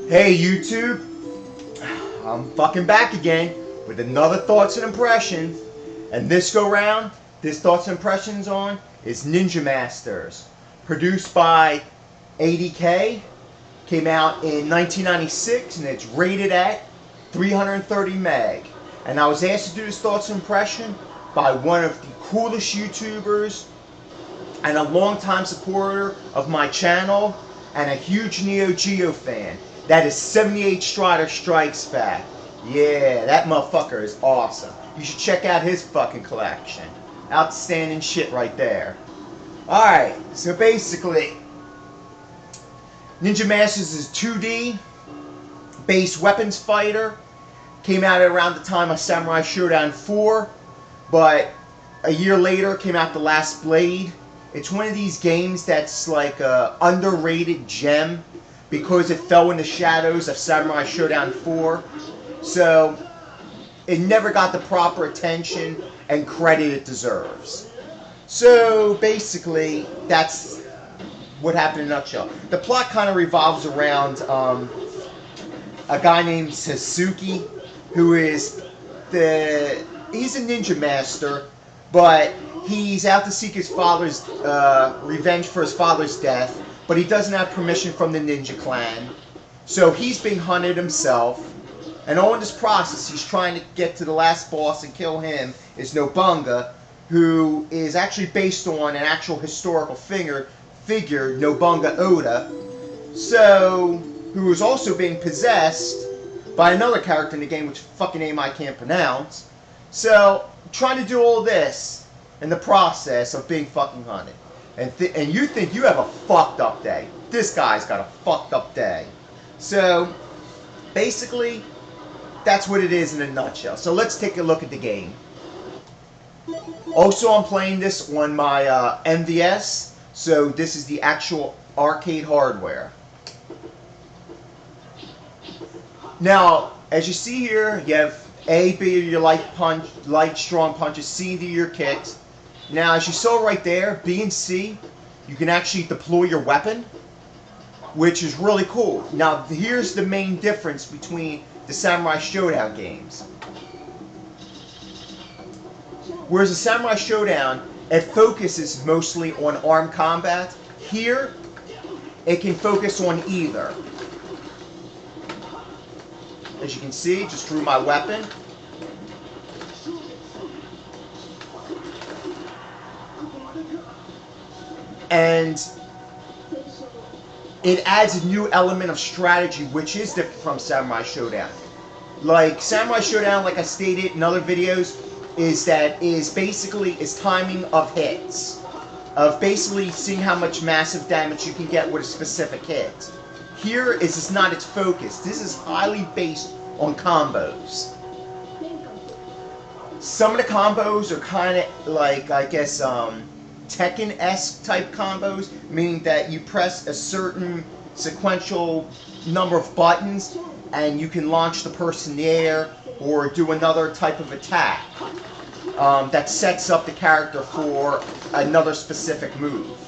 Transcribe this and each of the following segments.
Hey YouTube, I'm fucking back again with another Thoughts and Impressions. And this go round, this Thoughts and Impressions on is Ninja Masters. Produced by 80K, came out in 1996 and it's rated at 330 meg. And I was asked to do this Thoughts and Impression by one of the coolest YouTubers and a longtime supporter of my channel and a huge Neo Geo fan. That is 78 Strider Strikes Back. Yeah, that motherfucker is awesome. You should check out his fucking collection. Outstanding shit right there. Alright, so basically, Ninja Masters is 2D base weapons fighter. Came out around the time of Samurai Showdown 4, but a year later came out The Last Blade. It's one of these games that's like a underrated gem because it fell in the shadows of Samurai Showdown 4. So it never got the proper attention and credit it deserves. So basically, that's what happened in a nutshell. The plot kind of revolves around a guy named Sasuke, who is he's a ninja master, but he's out to seek his father's revenge for his father's death, but he doesn't have permission from the ninja clan. So he's being hunted himself, and all in this process, he's trying to get to the last boss and kill him, is Nobunga, who is actually based on an actual historical figure, Nobunga Oda, so who is also being possessed by another character in the game, which fucking name I can't pronounce. So, trying to do all this in the process of being fucking hunted. And you think you have a fucked up day. This guy's got a fucked up day. So, basically, that's what it is in a nutshell. So let's take a look at the game. Also, I'm playing this on my MVS. So this is the actual arcade hardware. Now, as you see here, you have A, B, your light strong punches, C, D, your kicks. Now, as you saw right there, B and C, you can actually deploy your weapon, which is really cool. Now, here's the main difference between the Samurai Showdown games. Whereas the Samurai Showdown, it focuses mostly on armed combat. Here, it can focus on either. As you can see, just drew my weapon. And it adds a new element of strategy, which is different from Samurai Showdown. Like Samurai Showdown, like I stated in other videos, is basically timing of hits, of basically seeing how much massive damage you can get with a specific hit. Here is not its focus. This is highly based on combos. Some of the combos are kind of like, I guess, Tekken-esque type combos, meaning that you press a certain sequential number of buttons and you can launch the person in the air or do another type of attack that sets up the character for another specific move.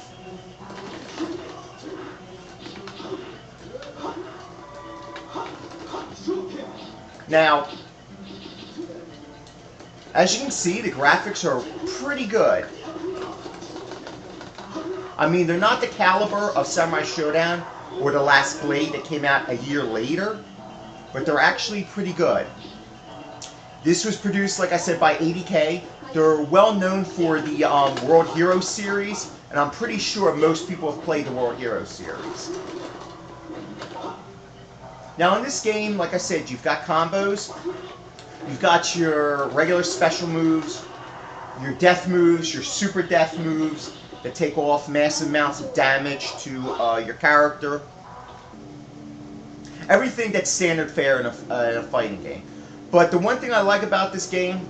Now, as you can see, the graphics are pretty good. I mean, they're not the caliber of Samurai Showdown or The Last Blade that came out a year later, but they're actually pretty good. This was produced, like I said, by 80K. They're well known for the World Hero series, and I'm pretty sure most people have played the World Hero series. Now in this game, like I said, you've got combos, you've got your regular special moves, your death moves, your super death moves that take off massive amounts of damage to your character. Everything that's standard fare in a fighting game. But the one thing I like about this game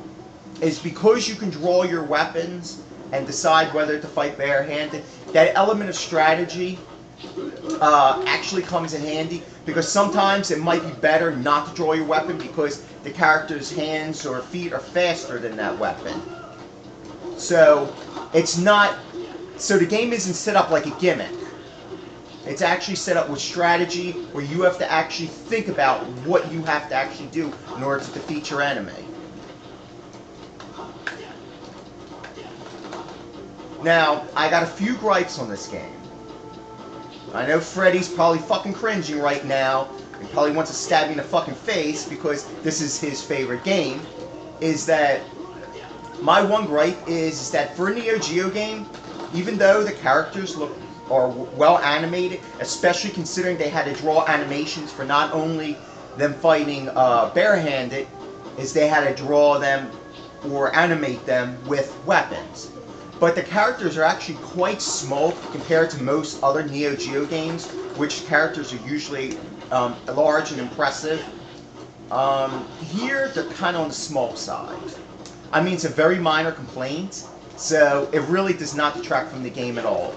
is because you can draw your weapons and decide whether to fight barehanded, that element of strategy actually comes in handy, because sometimes it might be better not to draw your weapon because the character's hands or feet are faster than that weapon. So it's not. So the game isn't set up like a gimmick. It's actually set up with strategy where you have to actually think about what you have to actually do in order to defeat your enemy. Now, I got a few gripes on this game. I know Freddy's probably fucking cringing right now. He probably wants to stab me in the fucking face because this is his favorite game. Is that my one gripe is that for a Neo Geo game, even though the characters are well animated, especially considering they had to draw animations for not only them fighting barehanded, is they had to draw them or animate them with weapons. But the characters are actually quite small compared to most other Neo Geo games, which characters are usually large and impressive. Here, they're kind of on the small side. I mean, it's a very minor complaint, so it really does not detract from the game at all.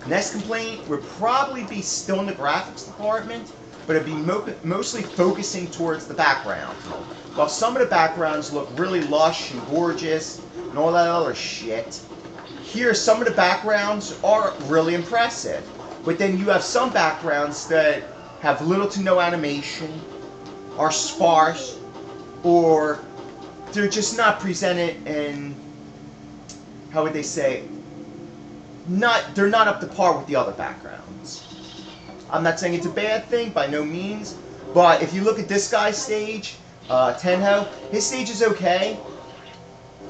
Next complaint would probably be still in the graphics department, but it'd be mostly focusing towards the background. While some of the backgrounds look really lush and gorgeous and all that other shit, here some of the backgrounds are really impressive. But then you have some backgrounds that have little to no animation, are sparse, or they're just not presented in, how would they say, they're not up to par with the other backgrounds. I'm not saying it's a bad thing, by no means, but if you look at this guy's stage, Tenho, his stage is okay,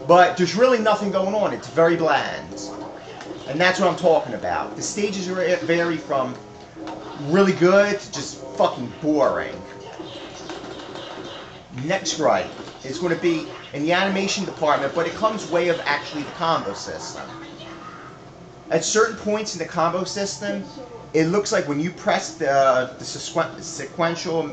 but there's really nothing going on. It's very bland. And that's what I'm talking about. The stages vary from really good to just fucking boring. Next gripe is going to be in the animation department, but it comes way of actually the combo system. At certain points in the combo system, it looks like when you press the sequential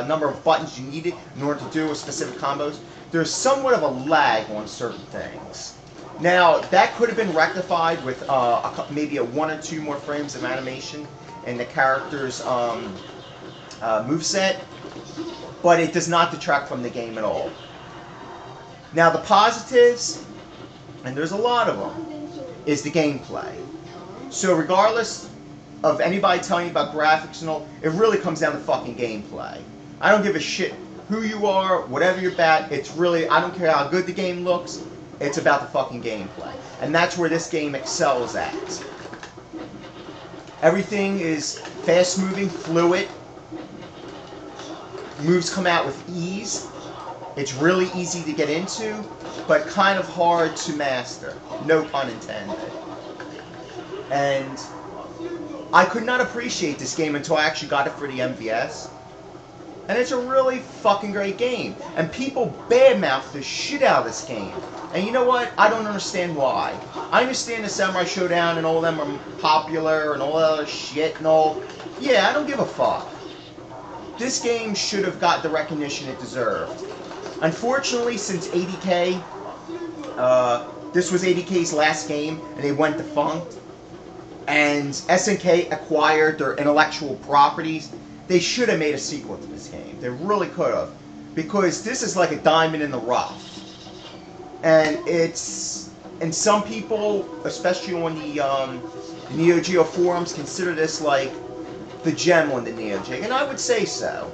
number of buttons you needed in order to do a specific combos, there's somewhat of a lag on certain things. Now, that could have been rectified with maybe a 1 or 2 more frames of animation in the character's moveset, but it does not detract from the game at all. Now, the positives, and there's a lot of them, is the gameplay. So regardless of anybody telling you about graphics and all, it really comes down to fucking gameplay. I don't give a shit who you are, whatever you're at, it's really, I don't care how good the game looks, it's about the fucking gameplay. And that's where this game excels at. Everything is fast moving, fluid, moves come out with ease. It's really easy to get into, but kind of hard to master. No pun intended. And I could not appreciate this game until I actually got it for the MVS. And it's a really fucking great game. And people badmouth the shit out of this game. And you know what? I don't understand why. I understand the Samurai Showdown and all of them are popular and all that other shit and all. Yeah, I don't give a fuck. This game should have got the recognition it deserved. Unfortunately, since 80K, this was 80K's last game, and they went defunct, and SNK acquired their intellectual properties, they should have made a sequel to this game. They really could have. Because this is like a diamond in the rough. And it's... And some people, especially on the Neo Geo forums, consider this like the gem on the Neo Geo, and I would say so.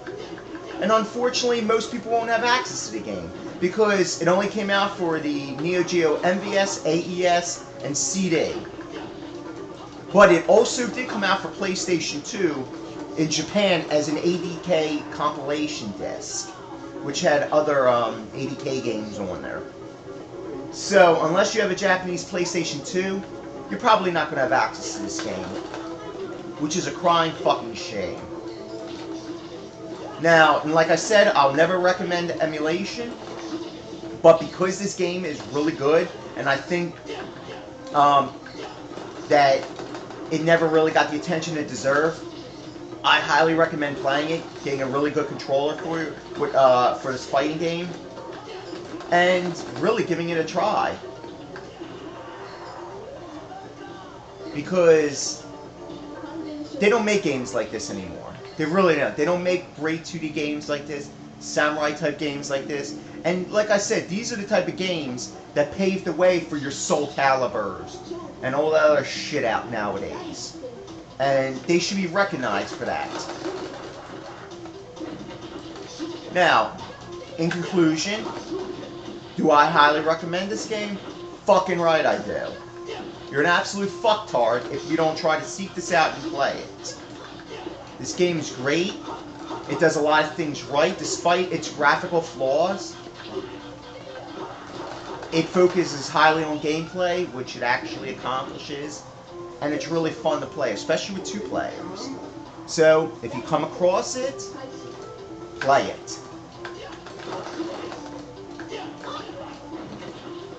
And unfortunately, most people won't have access to the game because it only came out for the Neo Geo MVS, AES, and CD. But it also did come out for PlayStation 2 in Japan as an 80K compilation disc, which had other 80K games on there. So, unless you have a Japanese PlayStation 2, you're probably not going to have access to this game, which is a crying fucking shame. Now, and like I said, I'll never recommend emulation, but because this game is really good, and I think that it never really got the attention it deserved, I highly recommend playing it, getting a really good controller for this fighting game, and really giving it a try. Because they don't make games like this anymore. They really don't. They don't make great 2D games like this, samurai type games like this. And like I said, these are the type of games that paved the way for your Soul Caliburs and all that other shit out nowadays. And they should be recognized for that. Now, in conclusion, do I highly recommend this game? Fucking right I do. You're an absolute fucktard if you don't try to seek this out and play it. This game is great. It does a lot of things right despite its graphical flaws. It focuses highly on gameplay, which it actually accomplishes. And it's really fun to play, especially with 2 players. So, if you come across it, play it.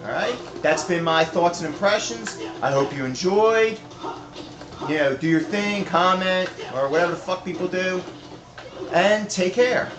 Alright, that's been my thoughts and impressions. I hope you enjoyed. You know, do your thing, comment, or whatever the fuck people do. And take care.